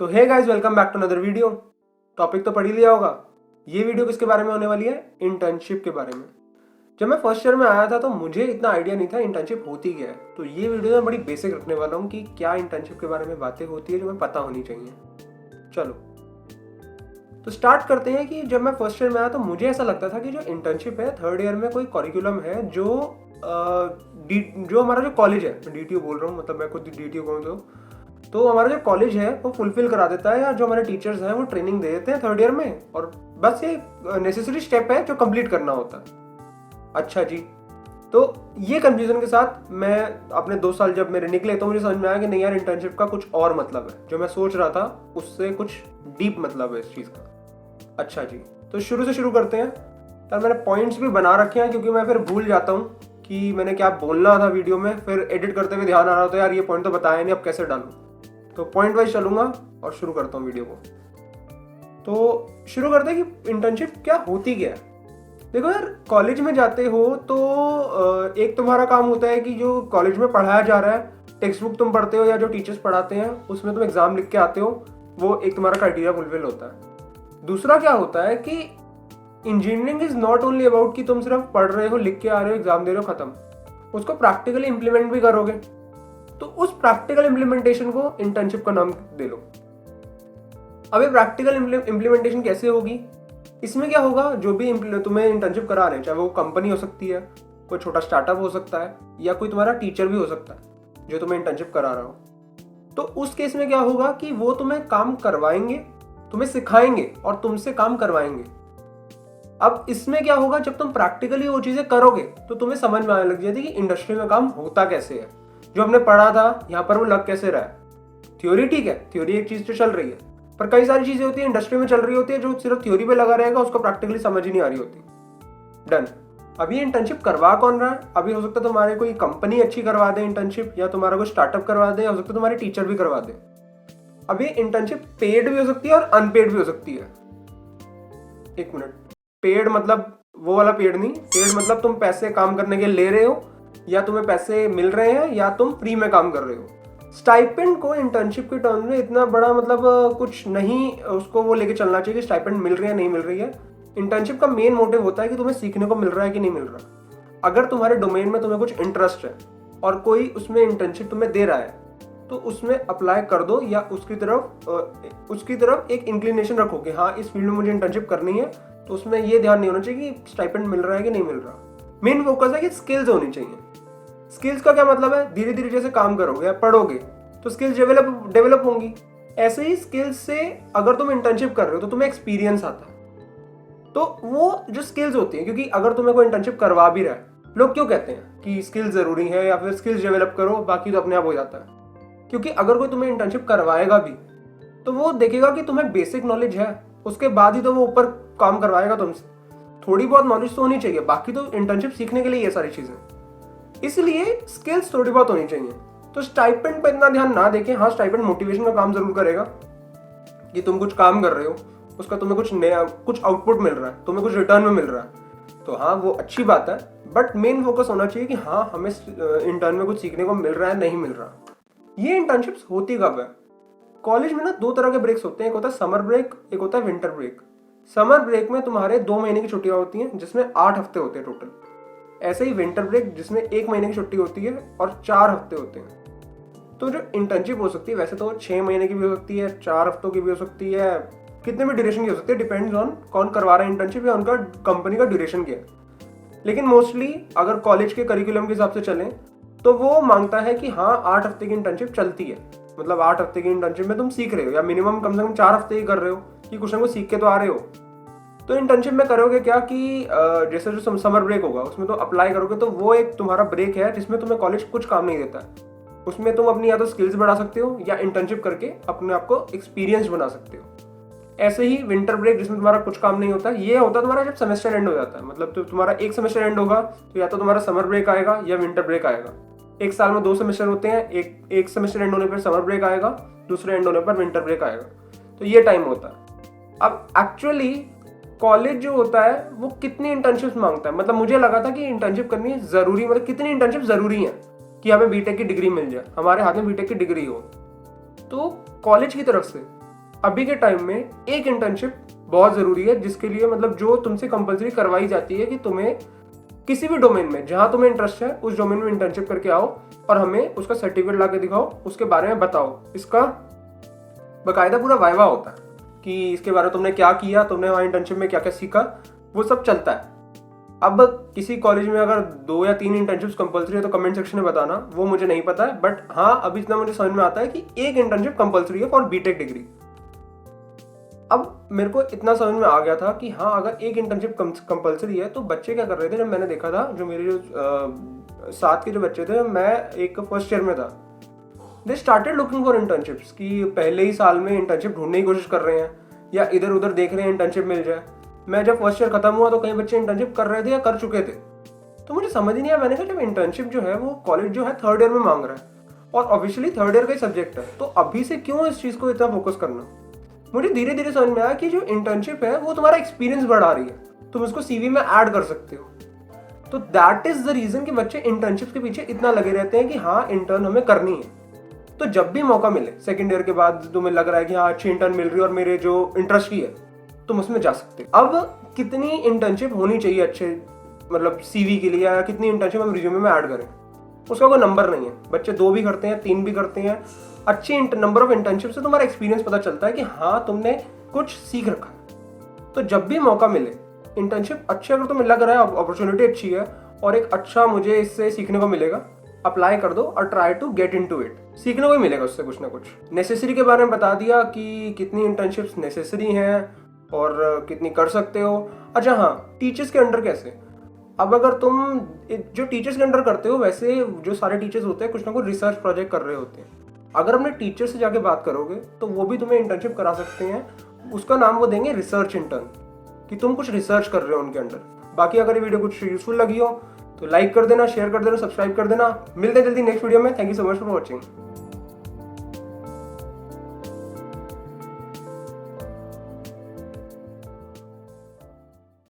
तो hey guys, welcome back to another video. Topic तो पढ़ ही लिया होगा। ये वीडियो किसके बारे में होने वाली है? इंटर्नशिप के बारे में। जब मैं फर्स्ट ईयर में आया था तो मुझे इतना आइडिया नहीं था इंटर्नशिप होती क्या है। तो ये वीडियो में बड़ी बेसिक रखने वाला हूँ कि क्या इंटर्नशिप के बारे में बातें होती है जो हमें पता होनी चाहिए। चलो तो स्टार्ट करते हैं कि जब मैं फर्स्ट ईयर में आया तो मुझे ऐसा लगता था कि जो इंटर्नशिप है थर्ड ईयर में कोई करिकुलम है जो हमारा जो कॉलेज है, मैं डीटीयू बोल रहा हूँ, मतलब मैं खुद डीटीयू कहूँ तो हमारा जो कॉलेज है वो फुलफिल करा देता है, या जो हमारे टीचर्स हैं वो ट्रेनिंग दे देते हैं थर्ड ईयर में, और बस ये नेसेसरी स्टेप है जो कंप्लीट करना होता है। अच्छा जी, तो ये कंफ्यूजन के साथ मैं अपने 2 साल जब मेरे निकले तो मुझे समझ में आया कि नहीं यार, इंटर्नशिप का कुछ और मतलब है। जो मैं सोच रहा था उससे कुछ डीप मतलब है इस चीज़ का। अच्छा जी, तो शुरू से शुरू करते हैं। यार मैंने पॉइंट्स भी बना रखे हैं क्योंकि मैं फिर भूल जाता हूँ कि मैंने क्या बोलना था वीडियो में, फिर एडिट करते हुए ध्यान आ रहा होता है यार ये पॉइंट तो बताया नहीं, अब कैसे डालूँ। तो पॉइंट वाइज चलूंगा और शुरू करता हूँ वीडियो को। तो शुरू करते हैं कि इंटर्नशिप क्या होती क्या है। देखो यार, कॉलेज में जाते हो तो एक तुम्हारा काम होता है कि जो कॉलेज में पढ़ाया जा रहा है, टेक्स्ट बुक तुम पढ़ते हो या जो टीचर्स पढ़ाते हैं उसमें तुम एग्जाम लिख के आते हो, वो एक तुम्हारा क्राइटेरिया फुलफिल होता है। दूसरा क्या होता है कि engineering is not only about कि तुम सिर्फ पढ़ रहे हो, लिख के आ रहे हो, एग्जाम दे रहे हो, खत्म। उसको प्रैक्टिकली इंप्लीमेंट भी करोगे, तो उस प्रैक्टिकल इंप्लीमेंटेशन को इंटर्नशिप का नाम दे लो। अब ये प्रैक्टिकल इंप्लीमेंटेशन कैसे होगी? इसमें क्या होगा, जो भी तुम्हें इंटर्नशिप करा रहे हैं, चाहे वो कंपनी हो सकती है, कोई छोटा स्टार्टअप हो सकता है, या कोई तुम्हारा टीचर भी हो सकता है जो तुम्हें इंटर्नशिप करा रहा हो, तो उस केस में क्या होगा कि वो तुम्हें काम करवाएंगे, तुम्हें सिखाएंगे और तुमसे काम करवाएंगे। अब इसमें क्या होगा, जब तुम प्रैक्टिकली वो चीजें करोगे तो तुम्हें समझ में आने लग जाती है कि इंडस्ट्री में काम होता कैसे है। जो हमने पढ़ा था यहाँ पर वो लग कैसे रहा है। थ्योरी ठीक है, थ्योरी एक चीज तो चल रही है, पर कई सारी चीजें होती है इंडस्ट्री में चल रही होती है जो सिर्फ थ्योरी पे लगा रहेगा, उसको प्रैक्टिकली समझ ही नहीं आ रही होती। डन। अभी इंटर्नशिप करवा कौन रहा है? अभी हो सकता है तुम्हारे कोई कंपनी अच्छी करवा दे इंटर्नशिप, या तुम्हारा कोई स्टार्टअप करवा दे, हो सकता है तुम्हारे टीचर भी करवा दे। अभी इंटर्नशिप पेड भी हो सकती है और अनपेड भी हो सकती है। एक मिनट, पेड मतलब वो वाला पेड नहीं, पेड मतलब तुम पैसे काम करने के ले रहे हो, या तुम्हें पैसे मिल रहे हैं, या तुम फ्री में काम कर रहे हो। स्टाइपेंड को इंटर्नशिप के टर्म में इतना बड़ा मतलब कुछ नहीं उसको वो लेके चलना चाहिए कि स्टाइपेंड मिल रही है नहीं मिल रही है। इंटर्नशिप का मेन मोटिव होता है कि तुम्हें सीखने को मिल रहा है कि नहीं मिल रहा। अगर तुम्हारे डोमेन में तुम्हें कुछ इंटरेस्ट है और कोई उसमें इंटर्नशिप तुम्हें दे रहा है तो उसमें अप्लाई कर दो, या उसकी तरफ एक इंक्लिनेशन रखो कि हाँ इस फील्ड में मुझे इंटर्नशिप करनी है। तो उसमें ये ध्यान नहीं होना चाहिए कि स्टाइपेंड मिल रहा है कि नहीं मिल रहा। मेन फोकस है कि स्किल्स होनी चाहिए। स्किल्स का क्या मतलब है? धीरे धीरे जैसे काम करोगे या पढ़ोगे तो स्किल्स डेवलप होंगी। ऐसे ही स्किल्स से अगर तुम इंटर्नशिप कर रहे हो तो तुम्हें एक्सपीरियंस आता है। तो वो जो स्किल्स होती है, क्योंकि अगर तुम्हें कोई इंटर्नशिप करवा भी रहा है, लोग क्यों कहते हैं कि स्किल्स जरूरी है या फिर स्किल्स डेवलप करो बाकी तो अपने आप हो जाता है। क्योंकि अगर कोई तुम्हें इंटर्नशिप करवाएगा भी तो वो देखेगा कि तुम्हें बेसिक नॉलेज है, उसके बाद ही तो वो ऊपर काम करवाएगा तुमसे। थोड़ी बहुत नॉलेज तो होनी चाहिए, बाकी तो इंटर्नशिप सीखने के लिए ये सारी चीजें, इसलिए स्किल्स थोड़ी बहुत होनी चाहिए। तो स्टाइपेंड पर इतना ध्यान ना देके, हाँ स्टाइपेंड मोटिवेशन का काम जरूर करेगा कि तुम कुछ काम कर रहे हो, उसका तुम्हें कुछ नया कुछ आउटपुट मिल रहा है, तुम्हें कुछ रिटर्न में मिल रहा है, तो हाँ वो अच्छी बात है। बट मेन फोकस होना चाहिए कि हाँ हमें इंटर्न में कुछ सीखने को मिल रहा है नहीं मिल रहा। ये इंटर्नशिप्स होती कब है? कॉलेज में ना 2 तरह के ब्रेक्स होते हैं, एक होता है समर ब्रेक, एक होता है विंटर ब्रेक। समर ब्रेक में तुम्हारे 2 महीने की छुट्टियां होती हैं जिसमें 8 हफ्ते होते हैं टोटल। ऐसे ही विंटर ब्रेक जिसमें 1 महीने की छुट्टी होती है और 4 हफ्ते होते हैं। तो जो इंटर्नशिप हो सकती है वैसे तो 6 महीने की भी हो सकती है, 4 हफ्तों की भी हो सकती है, कितने भी ड्यूरेशन की हो सकती है, डिपेंड्स ऑन कौन करवा रहा है इंटर्नशिप या उनका कंपनी का ड्यूरेशन क्या है। लेकिन मोस्टली अगर कॉलेज के करिकुलम के हिसाब से चलें तो वो मांगता है कि हाँ 8 हफ्ते की इंटर्नशिप चलती है। मतलब 8 हफ्ते की इंटर्नशिप में तुम सीख रहे हो, या मिनिमम कम से कम 4 हफ्ते ही कर रहे हो कि कुछ ना कुछ सीख के तो आ रहे हो। तो इंटर्नशिप में करोगे क्या कि जैसे जो समर ब्रेक होगा उसमें तो अप्लाई करोगे, तो वो एक तुम्हारा ब्रेक है जिसमें तुम्हें कॉलेज कुछ काम नहीं देता है। उसमें तुम अपनी या तो स्किल्स बढ़ा सकते हो या इंटर्नशिप करके अपने आप को एक्सपीरियंस बना सकते हो। ऐसे ही विंटर ब्रेक जिसमें तुम्हारा कुछ काम नहीं होता, ये होता है तुम्हारा जब सेमेस्टर एंड हो जाता है। मतलब तो तुम्हारा एक सेमेस्टर एंड होगा तो या तो तुम्हारा समर ब्रेक आएगा या विंटर ब्रेक आएगा। एक साल में 2 सेमेस्टर होते हैं, एक सेमेस्टर एंड होने पर समर ब्रेक आएगा, दूसरे एंड होने पर विंटर ब्रेक आएगा। तो ये टाइम होता है। अब एक्चुअली कॉलेज जो होता है वो कितनी इंटर्नशिप मांगता है? मतलब मुझे लगा था कि इंटर्नशिप करनी जरूरी, मतलब कितनी इंटर्नशिप जरूरी है कि हमें बीटेक की डिग्री मिल जाए, हमारे हाथ में बीटेक की डिग्री हो। तो कॉलेज की तरफ से अभी के टाइम में एक इंटर्नशिप बहुत ज़रूरी है, जिसके लिए मतलब जो तुमसे कंपलसरी करवाई जाती है कि तुम्हें किसी भी डोमेन में जहां तुम्हें इंटरेस्ट है उस डोमेन में इंटर्नशिप करके आओ और हमें उसका सर्टिफिकेट ला के दिखाओ, उसके बारे में बताओ। इसका बाकायदा पूरा वाइवा होता है कि इसके बारे में तुमने क्या किया, तुमने वहाँ इंटर्नशिप में क्या क्या सीखा, वो सब चलता है। अब किसी कॉलेज में अगर 2 या 3 इंटर्नशिप्स कंपलसरी है तो कमेंट सेक्शन में बताना, वो मुझे नहीं पता है। बट हाँ, अभी इतना मुझे समझ में आता है कि एक इंटर्नशिप कंपलसरी है फॉर बीटेक डिग्री। अब मेरे को इतना समझ में आ गया था कि हाँ, अगर एक इंटर्नशिप कंपलसरी है तो बच्चे क्या कर रहे थे। जब मैंने देखा था, जो मेरे जो साथ के जो बच्चे थे, मैं एक फर्स्ट ईयर में था, they started looking for internships कि पहले ही साल में इंटर्नशिप ढूंढने की कोशिश कर रहे हैं या इधर उधर देख रहे हैं इंटर्नशिप मिल जाए। मैं जब फर्स्ट ईयर खत्म हुआ तो कई बच्चे इंटर्नशिप कर रहे थे या कर चुके थे, तो मुझे समझ ही नहीं आया। मैंने कहा जब इंटर्नशिप जो है वो कॉलेज जो है थर्ड ईयर में मांग रहा है और ऑब्वियसली थर्ड ईयर का ही सब्जेक्ट है, तो अभी से क्यों इस चीज़ को इतना फोकस करना। मुझे धीरे धीरे समझ में आया कि जो इंटर्नशिप है वो तुम्हारा एक्सपीरियंस बढ़ा रही है, तुम उसको सीवी में ऐड कर सकते हो। तो दैट इज द रीजन कि बच्चे इंटर्नशिप के पीछे इतना लगे रहते हैं कि हाँ, इंटर्न हमें करनी है। तो जब भी मौका मिले सेकेंड ईयर के बाद, तुम्हें लग रहा है कि हाँ अच्छी इंटर्न मिल रही है और मेरे जो इंटरेस्ट की है, तुम उसमें जा सकते हो। अब कितनी इंटर्नशिप होनी चाहिए अच्छे मतलब सीवी के लिए, या कितनी इंटर्नशिप हम रिज्यूमे में ऐड करें, उसका कोई नंबर नहीं है। बच्चे 2 भी करते हैं, 3 भी करते हैं। अच्छी नंबर ऑफ इंटर्नशिप से तुम्हारा एक्सपीरियंस पता चलता है कि हाँ, तुमने कुछ सीख रखा है। तो जब भी मौका मिले इंटर्नशिप अच्छी, अगर तुम्हें लग रहा है अपॉर्चुनिटी अच्छी है और एक अच्छा मुझे इससे सीखने को मिलेगा, अप्लाई कर दो और try to get into it. सीखने को ही मिलेगा उससे कुछ ना कुछ। नेसेसरी के बारे में बता दिया कि कितनी इंटर्नशिप्स नेसेसरी हैं और कितनी कर सकते हो। अच्छा हाँ, टीचर्स के अंडर कैसे। अब अगर तुम जो टीचर्स के अंडर करते हो, वैसे जो सारे टीचर्स होते हैं कुछ ना कुछ रिसर्च प्रोजेक्ट कर रहे होते हैं। अगर अपने टीचर से जाके बात करोगे तो वो भी तुम्हें इंटर्नशिप करा सकते हैं। उसका नाम वो देंगे रिसर्च इंटर्न, कि तुम कुछ रिसर्च कर रहे हो उनके अंडर। बाकी अगर ये वीडियो कुछ यूजफुल लगी हो तो लाइक कर देना, शेयर कर देना, सब्सक्राइब कर देना। मिलते हैं जल्दी नेक्स्ट वीडियो में। Thank you so much for watching.